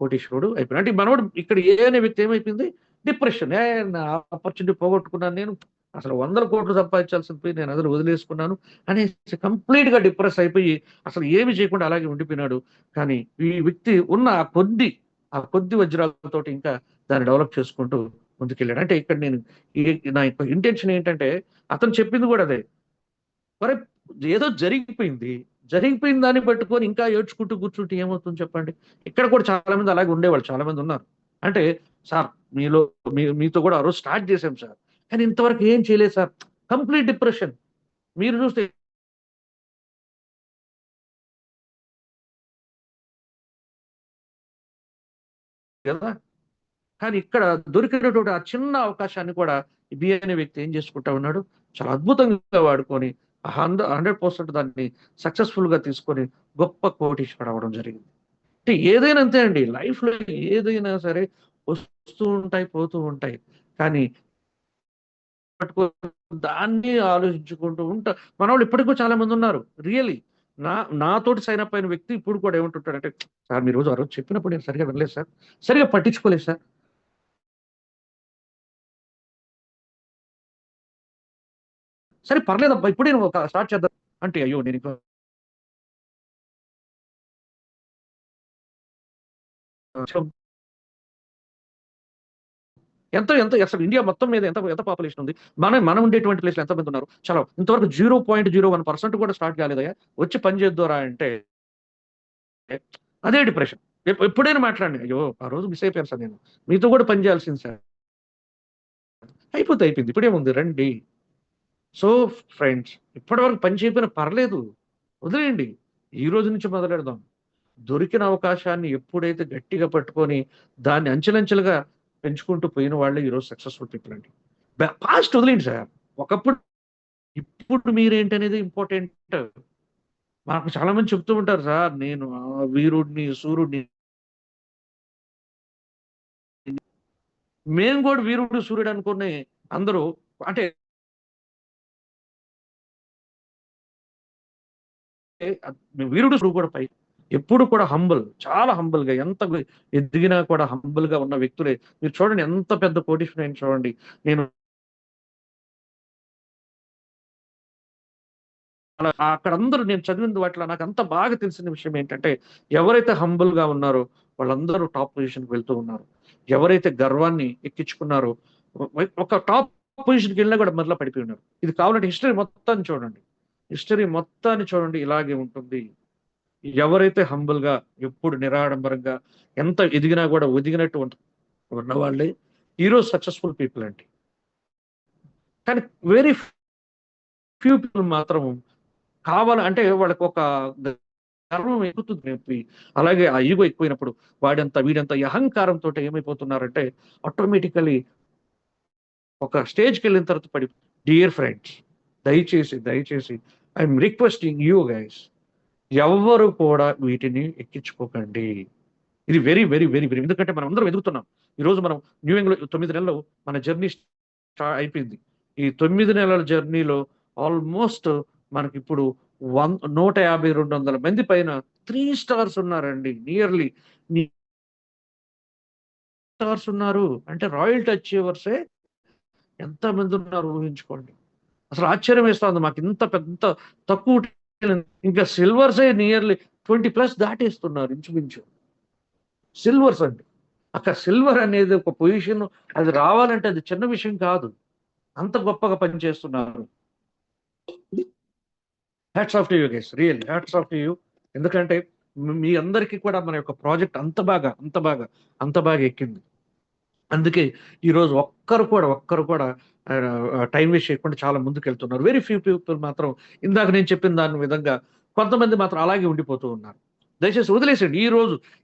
కోటీశ్వరుడు అయిపోయాడు. అంటే మనోడు ఇక్కడ అనే వ్యక్తి ఏమైపోయింది? డిప్రెషన్. నా ఆపర్చునిటీ పోగొట్టుకున్నాను నేను. అసలు వందల కోట్లు సంపాదించాల్సింది పోయి నేను అందులో వదిలేసుకున్నాను అనేసి కంప్లీట్‌గా డిప్రెస్ అయిపోయి అసలు ఏమి చేయకుండా అలాగే ఉండిపోయినాడు. కానీ ఈ వ్యక్తి ఉన్న ఆ కొద్ది వజ్రాలతోటి ఇంకా దాన్ని డెవలప్ చేసుకుంటూ ముందుకెళ్ళాడు. అంటే ఇక్కడ నా యొక్క ఇంటెన్షన్ ఏంటంటే అతను చెప్పింది కూడా అదే. మరి ఏదో జరిగిపోయింది. జరిగిపోయిన దాన్ని పట్టుకొని ఇంకా ఏడ్చుకుంటూ కూర్చుంటే ఏమవుతుంది చెప్పండి? ఇక్కడ కూడా చాలా మంది అలాగే ఉండేవాళ్ళు చాలా మందున్నారు. అంటే సార్ మీలో మీతో కూడా ఆ రోజు స్టార్ట్ చేసాం సార్. కానీ ఇంతవరకు ఏం చేయలేదు సార్. Complete depression. మీరు చూస్తే కదా! కానీ ఇక్కడ దొరికినటువంటి ఆ చిన్న అవకాశాన్ని కూడా ఈ బి అనే వ్యక్తి ఏం చేసుకుంటా ఉన్నాడు, చాలా అద్భుతంగా వాడుకొని 100% దాన్ని సక్సెస్ఫుల్గా తీసుకొని గొప్ప కోటీశ్వరుడు అవ్వడం జరిగింది. అంటే ఏదైనా అంతే అండి, లైఫ్లో ఏదైనా సరే వస్తూ ఉంటాయి, పోతూ ఉంటాయి. కానీ పట్టుకో దాన్ని ఆలోచించుకుంటూ ఉంటా. మనోళ్ళు ఇప్పటికి కూడా చాలా మంది ఉన్నారు. రియల్లీ నా నాతోటి సైన్ అప్ అయిన వ్యక్తి ఇప్పుడు కూడా ఏమంటుంటాడంటే, "సార్ మీరు రోజు ఆ రోజు చెప్పినప్పుడు నేను సరిగ్గా వినలేదు సార్. సరిగ్గా పట్టించుకోలేదు సార్. సరే పర్లేదబ్బా ఇప్పుడే నువ్వు ఒక స్టార్ట్ చేద్దాం." అంటే అయ్యో! నేను ఇంకా ఎంత ఎంత అసలు ఇండియా మొత్తం మీద ఎంత ఎంత పాపులేషన్ ఉంది? మనం ఉండేటువంటి ప్లేస్‌లో ఎంతమంది ఉన్నారు? చాలా ఇంతవరకు 0.01% కూడా స్టార్ట్ కాలేదయ్యా. వచ్చి పని చేద్దురా అంటే అదే డిప్రెషన్. ఎప్పుడైనా మాట్లాడండి. అయ్యో! ఆ రోజు మిస్ అయిపోయాను సార్ నేను. మీతో కూడా పని చేయాల్సింది సార్. అయిపోతే అయిపోయింది. ఇప్పుడేముంది రండి. సో ఫ్రెండ్స్, ఇప్పటివరకు పని చేయకపోయినా పర్లేదు. వదిలేయండి. ఈ రోజు నుంచి మొదలెడదాం. దొరికిన అవకాశాన్ని ఎప్పుడైతే గట్టిగా పట్టుకొని దాన్ని అంచెలంచెలుగా పెంచుకుంటూ పోయిన వాళ్ళే ఈరోజు సక్సెస్‌ఫుల్ పీపుల్ అండి. పాస్ట్ వదిలేయండి సార్. ఒకప్పుడు ఇప్పుడు మీరేంటనేది ఇంపార్టెంట్. మాకు చాలా మంది చెప్తూ ఉంటారు సార్ నేను వీరుడిని, శూరుడిని. మేము కూడా వీరుడు, సూర్యుడు అనుకుని అందరూ అంటే వీరుడు సూర్యుడు కూడా ఎప్పుడు కూడా హంబుల్. చాలా హంబుల్‌గా ఎంత ఎదిగినా కూడా హంబుల్‌గా ఉన్న వ్యక్తులే. మీరు చూడండి ఎంత పెద్ద కోటీశ్వరుడైన చూడండి. నేను అలా అక్కడ అందరూ నేను చదివిన వాటిలో నాకంత బాగా తెలిసిన విషయం ఏంటంటే, ఎవరైతే హంబుల్‌గా ఉన్నారో వాళ్ళందరూ టాప్ పొజిషన్‌కి వెళ్తూ ఉన్నారు. ఎవరైతే గర్వాన్ని ఎక్కించుకున్నారో ఒక టాప్ పొజిషన్‌కెళ్ళినా కూడా మరలా పడిపోయి ఉన్నారు. ఇది కావాలంటే హిస్టరీ మొత్తాన్ని చూడండి. హిస్టరీ మొత్తాన్ని చూడండి ఇలాగే ఉంటుంది. ఎవరైతే హంబుల్‌గా ఎప్పుడు నిరాడంబరంగా ఎంత ఎదిగినా కూడా ఒదిగినట్టు ఉన్నవాళ్ళే ఈరోజు సక్సెస్‌ఫుల్ పీపుల్ అండి. కానీ వెరీ ఫ్యూ పీపుల్ మాత్రం అంటే వాళ్ళకొక గర్వం ఎక్కుతుంది నొప్పి. అలాగే ఆ ఇగో ఎక్కువైనప్పుడు వాడంత వీడంత ఈ అహంకారంతోటి ఏమైపోతున్నారంటే ఆటోమేటికల్లీ ఒక స్టేజ్‌కెళ్ళిన తర్వాత డియర్ ఫ్రెండ్స్, దయచేసి I am requesting you guys, ఎవ్వరు కూడా వీటిని ఎక్కించుకోకండి. ఇది వెరీ, వెరీ, వెరీ, వెరీ ఎందుకంటే మనం అందరం ఎదుగుతున్నాం. ఈరోజు మనం న్యూ ఇంగ్లాండ్ 9 నెలలు మన జర్నీ అయిపోయింది. ఈ 9 నెలల జర్నీలో ఆల్మోస్ట్ మనకిప్పుడు 150, 200 మంది పైన 3 స్టార్స్ ఉన్నారండి. నియర్లీ స్టార్స్ ఉన్నారు. అంటే రాయల్టీ అచీవర్సే ఎంతమంది ఉన్నారు ఊహించుకోండి. అసలు ఆశ్చర్యం వేస్తుంది. మాకు ఇంత పెద్ద తక్కువ ఇంకా సిల్వర్సే నియర్లీ 20+ దాటేస్తున్నారు ఇంచుమించు. సిల్వర్స్ అండి. అక్కడ సిల్వర్ అనేది ఒక పొజిషన్, అది రావాలంటే అది చిన్న విషయం కాదు. అంత గొప్పగా పనిచేస్తున్నారు. Hats off to you guys. Really hats off to you. ఎందుకంటే మీ అందరికీ కూడా మన యొక్క ప్రాజెక్ట్ అంత బాగా ఎక్కింది. అందుకే ఈరోజు ఒక్కరు కూడా టైం వేస్ట్ చేయకుండా చాలా ముందుకెళ్తున్నారు. వెరీ ఫ్యూ పీపుల్ మాత్రం ఇందాక నేను చెప్పిన దాని విధంగా కొంతమంది మాత్రం అలాగే ఉండిపోతూ ఉన్నారు. దయచేసి వదిలేసేయండి.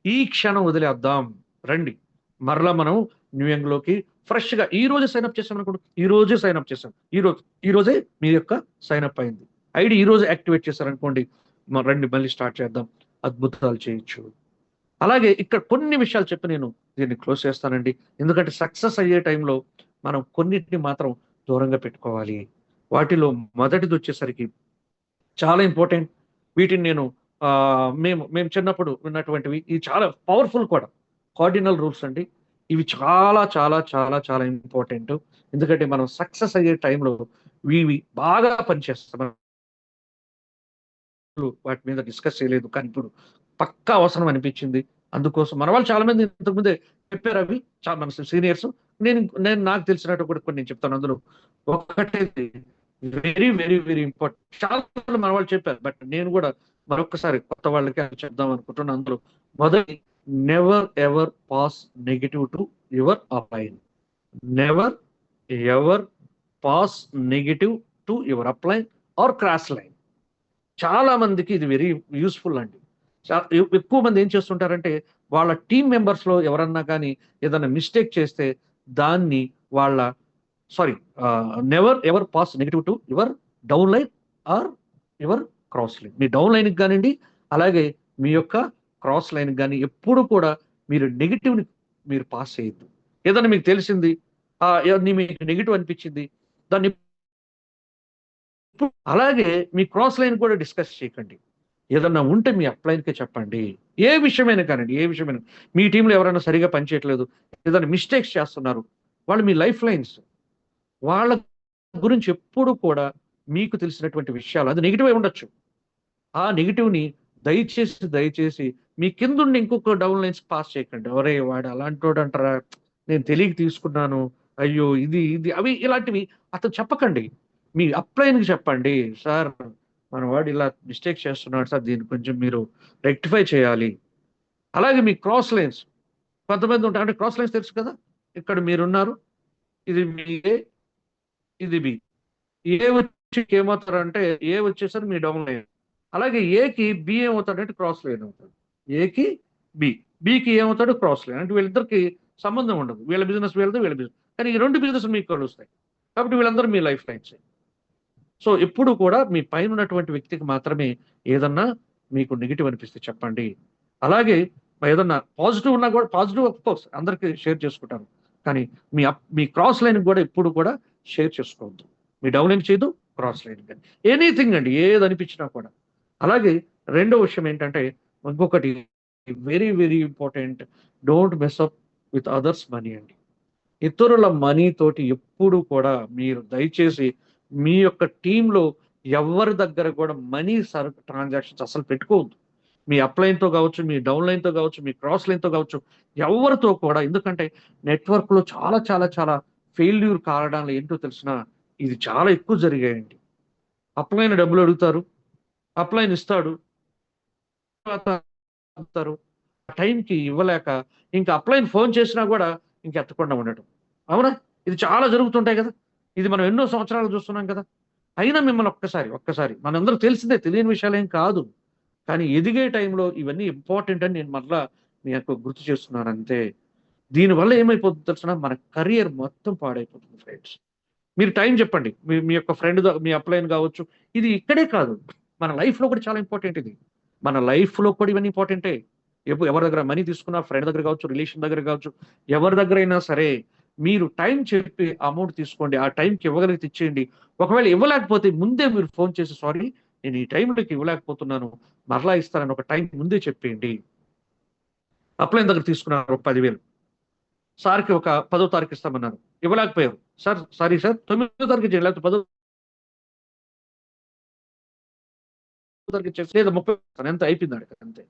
ఈ క్షణం వదిలేద్దాం. రండి. మరలా మనం న్యూ యంగ్‌లోకి ఫ్రెష్‌గా ఈ రోజే సైన్ అప్ చేసామనుకోండి. ఈ రోజే సైన్ అప్ చేసాం. ఈ రోజే మీ యొక్క సైన్ అప్ అయింది. ఐడీ ఈ రోజే యాక్టివేట్ చేశారనుకోండి. రండి మళ్ళీ స్టార్ట్ చేద్దాం. అద్భుతాలు చేయొచ్చు. అలాగే ఇక్కడ కొన్ని విషయాలు చెప్పి నేను దీన్ని క్లోజ్ చేస్తానండి. ఎందుకంటే సక్సెస్ అయ్యే టైంలో మనం కొన్నిటిని మాత్రం దూరంగా పెట్టుకోవాలి. వాటిలో మొదటిదొచ్చేసరికి చాలా ఇంపార్టెంట్. వీటిని నేను మేము చిన్నప్పుడు విన్నటువంటివి. ఇవి చాలా పవర్‌ఫుల్ కూడా. కార్డినల్ రూల్స్ అండి. ఇవి చాలా, చాలా, చాలా, చాలా ఇంపార్టెంట్. ఎందుకంటే మనం సక్సెస్ అయ్యే టైంలో ఇవి బాగా పనిచేస్తాయి. వాటి మీద డిస్కస్ చేయలేదు. కానీ ఇప్పుడు పక్కా అవసరం అనిపించింది. అందుకోసం మన వాళ్ళు చాలా మంది ఇంతకుముందే చెప్పారు అవి. మన సీనియర్స్. నేను నేను నాకు తెలిసినట్టు కూడా కొన్ని నేను చెప్తాను అందులో. ఒకటైతే వెరీ, వెరీ, వెరీ ఇంపార్టెంట్. చాలా మంది మన వాళ్ళు చెప్పారు. బట్ నేను కూడా మరొక్కసారి కొత్త వాళ్ళకి అది చెప్దాం అనుకుంటున్నాను అందులో. మొదటి, never ever pass negative to your upline. Never ever pass negative to your upline or cross line. చాలా మందికి ఇది వెరీ యూస్ఫుల్ అండి. ఎక్కువ మంది ఏం చేస్తుంటారంటే వాళ్ళ టీమ్ మెంబర్స్‌లో ఎవరన్నా కానీ ఏదైనా మిస్టేక్ చేస్తే దాన్ని వాళ్ళ sorry never ever pass negative to your down line or your cross line. మీ డౌన్ లైన్కి కానివ్వండి, అలాగే మీ యొక్క క్రాస్ లైన్కి కానీ ఎప్పుడు కూడా మీరు నెగిటివ్ని మీరు పాస్ చేయొద్దు. ఏదైనా మీకు తెలిసింది, మీకు నెగిటివ్ అనిపించింది, దాన్ని అలాగే మీ క్రాస్ లైన్ కూడా డిస్కస్ చేయకండి. ఏదన్నా ఉంటే మీ అప్లైన్కే చెప్పండి. ఏ విషయమైనా కానండి, ఏ విషయమైనా. మీ టీంలో ఎవరైనా సరిగా పనిచేయట్లేదు, ఏదైనా మిస్టేక్స్ చేస్తున్నారు, వాళ్ళు మీ లైఫ్ లైన్స్. వాళ్ళ గురించి ఎప్పుడు కూడా మీకు తెలిసినటువంటి విషయాలు, అది నెగిటివ్ అయి ఉండొచ్చు, ఆ నెగిటివ్ని దయచేసి మీ కిందుండి ఇంకొక డౌన్ లైన్స్ పాస్ చేయకండి. ఒరే వాడు అలాంటోడు అంటారా, నేను తెలియక తీసుకున్నాను, అయ్యో ఇది ఇది అవి ఇలాంటివి అతను చెప్పకండి. మీ అప్లైన్కి చెప్పండి, సార్ మన వాడు ఇలా మిస్టేక్ చేస్తున్నాడు సార్, దీన్ని కొంచెం మీరు రెక్టిఫై చేయాలి. అలాగే మీ క్రాస్ లైన్స్ కొంతమంది ఉంటారు, అంటే క్రాస్ లైన్స్ తెలుసు కదా, ఇక్కడ మీరున్నారు, ఇది మీ ఏ, ఇది బి. ఏ వచ్చి ఏమవుతారంటే, ఏ వచ్చేసరికి మీ డౌన్ లైన్. అలాగే ఏకి బి ఏమవుతాడంటే క్రాస్ లైన్ అవుతాడు. ఏకి బి, బికి ఏమవుతాడు క్రాస్ లైన్. అంటే వీళ్ళిద్దరికి సంబంధం ఉండదు, వీళ్ళ బిజినెస్ వీళ్ళది, వీళ్ళ బిజినెస్, కానీ ఈ రెండు బిజినెస్ మీకు కలుస్తాయి. కాబట్టి వీళ్ళందరూ మీ లైఫ్ లైన్స్. సో ఎప్పుడు కూడా మీ పైన ఉన్నటువంటి వ్యక్తికి మాత్రమే ఏదన్నా మీకు నెగిటివ్ అనిపిస్తే చెప్పండి. అలాగే ఏదన్నా పాజిటివ్ ఉన్నా కూడా, పాజిటివ్ ఆఫ్ కోర్స్ అందరికీ షేర్ చేసుకుంటారు, కానీ మీ క్రాస్ లైన్ కూడా ఎప్పుడు కూడా షేర్ చేసుకోవద్దు. మీ డౌన్ లైన్ చేయదు, క్రాస్ లైన్ కానీ ఎనీథింగ్ అండి, ఏది అనిపించినా కూడా. అలాగే రెండో విషయం ఏంటంటే, ఇంకొకటి very very important, don't mess up with others money అండి. ఇతరుల మనీ తోటి ఎప్పుడు కూడా మీరు దయచేసి మీ యొక్క టీంలో ఎవరి దగ్గర కూడా మనీ ట్రాన్సాక్షన్స్ అసలు పెట్టుకోవద్దు. మీ అప్లైన్తో కావచ్చు, మీ డౌన్ లైన్తో కావచ్చు, మీ క్రాస్ లైన్తో కావచ్చు, ఎవరితో కూడా. ఎందుకంటే నెట్వర్క్లో చాలా చాలా చాలా ఫెయిల్యూర్ కారణాలు ఏంటో తెలిసిన, ఇది చాలా ఎక్కువ జరిగాయండి. అప్లైన్ డబ్బులు అడుగుతారు, అప్లైన్ ఇస్తాడు, అడుగుతారు, ఆ టైంకి ఇవ్వలేక ఇంకా అప్లైన్ ఫోన్ చేసినా కూడా ఇంక ఎత్తకుండా ఉండటం. అవునా? ఇది చాలా జరుగుతుంటాయి కదా, ఇది మనం ఎన్నో సంవత్సరాలు చూస్తున్నాం కదా. అయినా మిమ్మల్ని ఒక్కసారి మనందరూ తెలిసిందే, తెలియని విషయాలు ఏం కాదు, కానీ ఎదిగే టైంలో ఇవన్నీ ఇంపార్టెంట్ అని నేను మరలా మీకు గుర్తు చేస్తున్నాను అంతే. దీనివల్ల ఏమైపోతుంది తెలిసిన, మన కెరియర్ మొత్తం పాడైపోతుంది ఫ్రెండ్స్. మీరు టైం చెప్పండి, మీ యొక్క ఫ్రెండ్, మీ అప్లైన్ కావచ్చు, ఇది ఇక్కడే కాదు, మన లైఫ్లో కూడా చాలా ఇంపార్టెంట్ ఇది. మన లైఫ్లో కూడా ఇవన్నీ ఇంపార్టెంటే. ఎవరి దగ్గర మనీ తీసుకున్నా, ఫ్రెండ్ దగ్గర కావచ్చు, రిలేషన్ దగ్గర కావచ్చు, ఎవరి దగ్గర అయినా సరే మీరు టైం చెప్పి అమౌంట్ తీసుకోండి. ఆ టైంకి ఇవ్వగలిగితే ఇచ్చేయండి. ఒకవేళ ఇవ్వలేకపోతే ముందే మీరు ఫోన్ చేసి, సారీ నేను ఈ టైంలోకి ఇవ్వలేకపోతున్నాను, మరలా ఇస్తానని ఒక టైం ముందే చెప్పేయండి. అప్లైన్ దగ్గర తీసుకున్నారు 10,000, సార్కి ఒక 10వ తారీఖు ఇస్తామన్నారు, ఇవ్వలేకపోయారు, సార్ సారీ సార్ 9వ తారీఖు చేయండి, లేకపోతే 10వ తారీఖు ఇచ్చేసి, లేదా 30 ఎంత అయిపోయింది అంతే.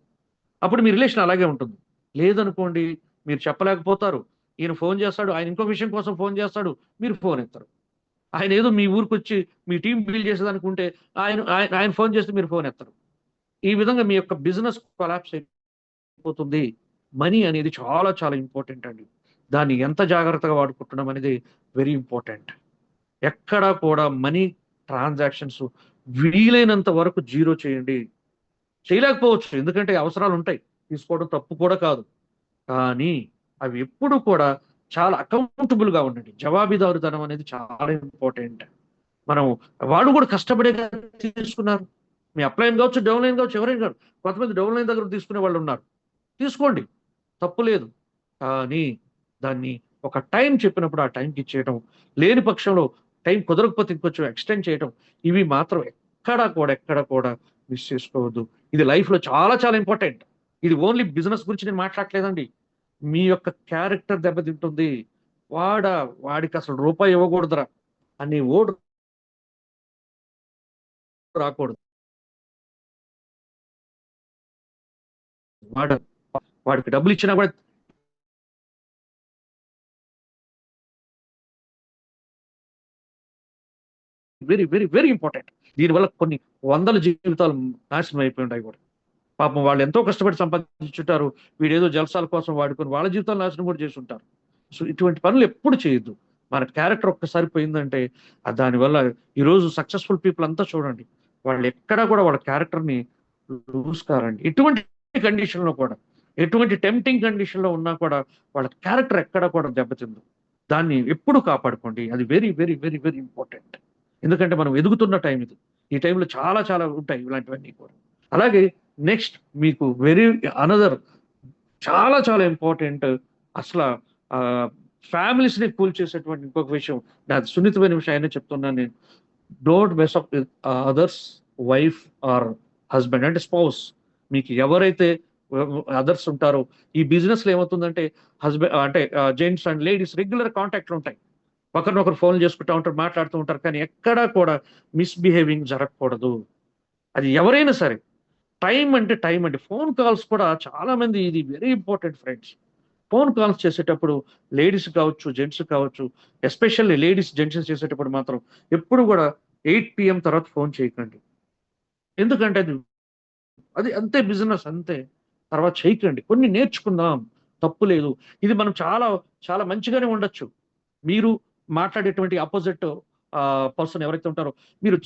అప్పుడు మీ రిలేషన్ అలాగే ఉంటుంది. లేదనుకోండి, మీరు చెప్పలేకపోతారు, ఈయన ఫోన్ చేస్తాడు, ఆయన ఇంకో విషయం కోసం ఫోన్ చేస్తాడు, మీరు ఫోన్ ఎత్తారు. ఆయన ఏదో మీ ఊరికొచ్చి మీ టీం బిల్డ్ చేసేదనుకుంటే ఆయన ఆయన ఆయన ఫోన్ చేస్తే మీరు ఫోన్ ఎత్తరు. ఈ విధంగా మీ యొక్క బిజినెస్ కొలాప్స్ అయిపోతుంది. మనీ అనేది చాలా చాలా ఇంపార్టెంట్ అండి. దాన్ని ఎంత జాగ్రత్తగా వాడుకుంటున్నాం అనేది వెరీ ఇంపార్టెంట్. ఎక్కడా కూడా మనీ ట్రాన్సాక్షన్స్ వీలైనంత వరకు జీరో చేయండి. చేయలేకపోవచ్చు, ఎందుకంటే అవసరాలు ఉంటాయి, తీసుకోవడం తప్పు కూడా కాదు, కానీ అవి ఎప్పుడు కూడా చాలా అకౌంటబుల్గా ఉండండి. జవాబుదారుతనం అనేది చాలా ఇంపార్టెంట్. మనం వాళ్ళు కూడా కష్టపడే తీసుకున్నారు. మీ అప్లైన్ కావచ్చు, డౌన్ లైన్ కావచ్చు, ఎవరైనా కాదు. కొంతమంది డౌన్ లైన్ దగ్గర తీసుకునే వాళ్ళు ఉన్నారు, తీసుకోండి, తప్పు లేదు, కానీ దాన్ని ఒక టైం చెప్పినప్పుడు ఆ టైంకి ఇచ్చేయటం, లేని పక్షంలో టైం కుదరకపోతే ఇంకొంచెం ఎక్స్టెండ్ చేయటం, ఇవి మాత్రం ఎక్కడ కూడా మిస్ చేసుకోవద్దు. ఇది లైఫ్లో చాలా చాలా ఇంపార్టెంట్. ఇది ఓన్లీ బిజినెస్ గురించి నేను మాట్లాడలేదండి. మీ యొక్క క్యారెక్టర్ దెబ్బతింటుంది. వాడికి అసలు రూపాయి ఇవ్వకూడదురా అని ఓడు రాకూడదు. వాడు వాడికి డబ్బులు ఇచ్చినా కూడా వెరీ వెరీ వెరీ ఇంపార్టెంట్. దీనివల్ల కొన్ని వందల జీవితాలు నాశనం అయిపోయి ఉంటాయి కూడా. పాపం వాళ్ళు ఎంతో కష్టపడి సంపాదించుంటారు, వీడేదో జలసాల కోసం వాడుకొని వాళ్ళ జీవితాలు నాశనం కూడా చేసి ఉంటారు. సో ఇటువంటి పనులు ఎప్పుడు చేయొద్దు. మన క్యారెక్టర్ ఒక్కసారి పోయిందంటే దానివల్ల ఈరోజు సక్సెస్ఫుల్ పీపుల్ అంతా చూడండి, వాళ్ళు ఎక్కడా కూడా వాళ్ళ క్యారెక్టర్ని లూజ్ కారండి. ఎటువంటి కండిషన్లో కూడా, ఎటువంటి టెంప్టింగ్ కండిషన్లో ఉన్నా కూడా వాళ్ళ క్యారెక్టర్ ఎక్కడా కూడా దెబ్బతిందు. దాన్ని ఎప్పుడు కాపాడుకోండి. అది very very very very important. ఎందుకంటే మనం ఎదుగుతున్న టైం ఇది. ఈ టైంలో చాలా చాలా ఉంటాయి ఇలాంటివన్నీ కూడా. అలాగే నెక్స్ట్ మీకు అనదర్ చాలా చాలా ఇంపార్టెంట్ అసలు ఫ్యామిలీస్ ని కూల్ చేసేటువంటి ఇంకొక విషయం, నాది సున్నితమైన విషయం అయినా చెప్తున్నాను నేను. Don't mess up with others wife or husband అంటే స్పౌస్. మీకు ఎవరైతే అదర్స్ ఉంటారో, ఈ బిజినెస్ లో ఏమవుతుందంటే హస్బెండ్ అంటే జెంట్స్ అండ్ లేడీస్ రెగ్యులర్ కాంటాక్ట్లు ఉంటాయి, ఒకరినొకరు ఫోన్ చేసుకుంటూ ఉంటారు, మాట్లాడుతూ ఉంటారు, కానీ ఎక్కడా కూడా మిస్బిహేవింగ్ జరగకూడదు. అది ఎవరైనా సరే. టైం అంటే టైం అండి. ఫోన్ కాల్స్ కూడా చాలా మంది, ఇది very important friends. Phone calls చేసేటప్పుడు లేడీస్ కావచ్చు, జెంట్స్ కావచ్చు, ఎస్పెషల్లీ లేడీస్ జెంట్స్ చేసేటప్పుడు మాత్రం ఎప్పుడు కూడా 8 PM తర్వాత ఫోన్ చేయకండి. ఎందుకంటే అది అది అంతే, బిజినెస్ అంతే. తర్వాత చేయకండి. కొన్ని నేర్చుకుందాం, తప్పు లేదు. ఇది మనం చాలా చాలా మంచిగానే ఉండొచ్చు. మీరు మాట్లాడేటువంటి అపోజిట్ పర్సన్ ఎవరైతే ఉంటారో, మీరు